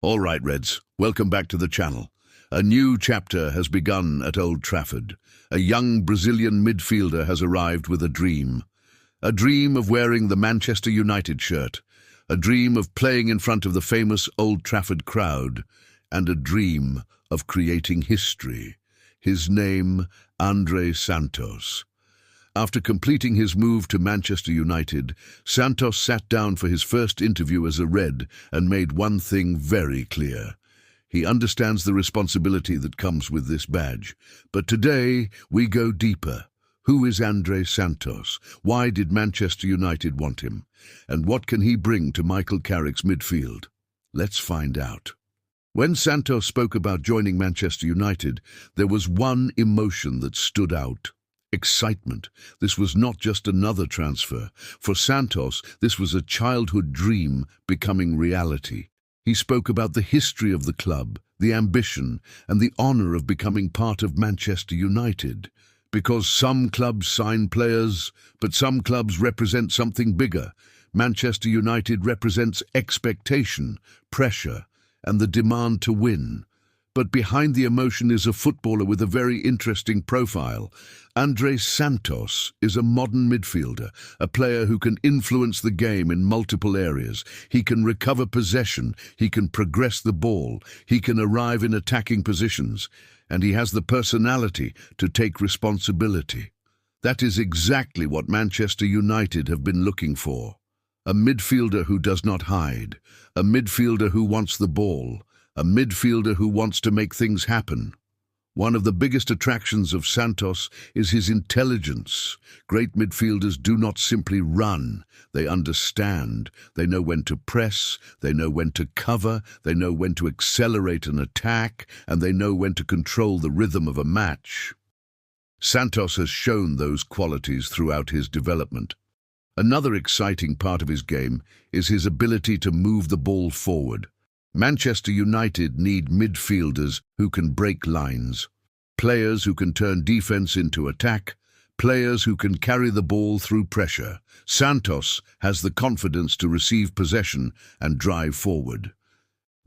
All right, Reds, welcome back to the channel. A new chapter has begun at Old Trafford. A young Brazilian midfielder has arrived with a dream. A dream of wearing the Manchester United shirt. A dream of playing in front of the famous Old Trafford crowd. And a dream of creating history. His name, Andrey Santos. After completing his move to Manchester United, Santos sat down for his first interview as a Red and made one thing very clear. He understands the responsibility that comes with this badge. But today, we go deeper. Who is Andrey Santos? Why did Manchester United want him? And what can he bring to Michael Carrick's midfield? Let's find out. When Santos spoke about joining Manchester United, there was one emotion that stood out. Excitement. This was not just another transfer. For Santos, this was a childhood dream becoming reality. He spoke about the history of the club, the ambition, and the honor of becoming part of Manchester United. Because some clubs sign players, but some clubs represent something bigger. Manchester United represents expectation, pressure, and the demand to win. But behind the emotion is a footballer with a very interesting profile. Andrey Santos is a modern midfielder, a player who can influence the game in multiple areas. He can recover possession, he can progress the ball, he can arrive in attacking positions, and he has the personality to take responsibility. That is exactly what Manchester United have been looking for. A midfielder who does not hide, a midfielder who wants the ball, a midfielder who wants to make things happen. One of the biggest attractions of Santos is his intelligence. Great midfielders do not simply run. They understand. They know when to press, they know when to cover, they know when to accelerate an attack, and they know when to control the rhythm of a match. Santos has shown those qualities throughout his development. Another exciting part of his game is his ability to move the ball forward. Manchester United need midfielders who can break lines, players who can turn defense into attack, players who can carry the ball through pressure. Santos has the confidence to receive possession and drive forward.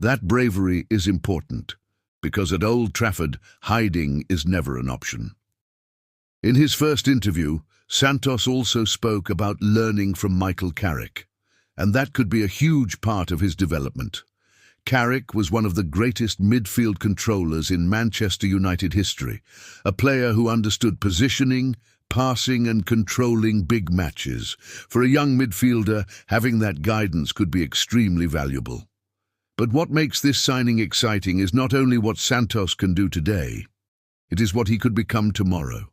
That bravery is important, because at Old Trafford, hiding is never an option. In his first interview, Santos also spoke about learning from Michael Carrick, and that could be a huge part of his development. Carrick was one of the greatest midfield controllers in Manchester United history, a player who understood positioning, passing and controlling big matches. For a young midfielder, having that guidance could be extremely valuable. But what makes this signing exciting is not only what Santos can do today, it is what he could become tomorrow.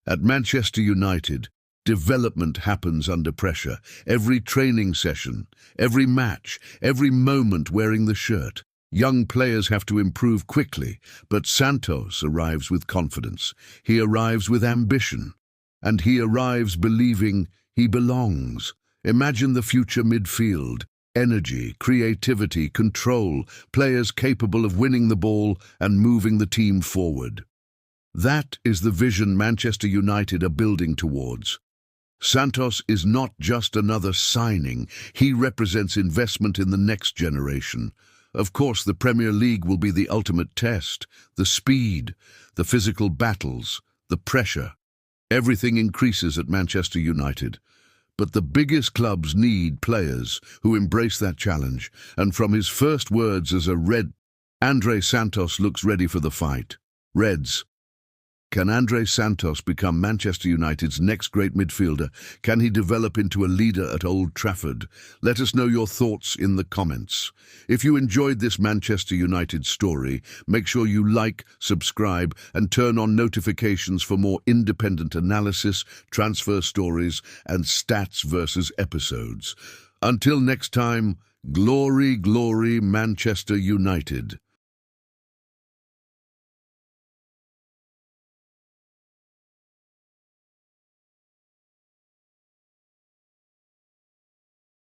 At Manchester United, development happens under pressure. Every training session, every match, every moment wearing the shirt. Young players have to improve quickly, but Santos arrives with confidence. He arrives with ambition, and he arrives believing he belongs. Imagine the future midfield. Energy, creativity, control, players capable of winning the ball and moving the team forward. That is the vision Manchester United are building towards. Santos is not just another signing. He represents investment in the next generation. Of course, the Premier League will be the ultimate test. The speed, the physical battles, the pressure. Everything increases at Manchester United. But the biggest clubs need players who embrace that challenge. And from his first words as a Red, Andrey Santos looks ready for the fight. Reds. Can Andrey Santos become Manchester United's next great midfielder? Can he develop into a leader at Old Trafford? Let us know your thoughts in the comments. If you enjoyed this Manchester United story, make sure you like, subscribe, and turn on notifications for more independent analysis, transfer stories, and stats versus episodes. Until next time, glory, glory, Manchester United.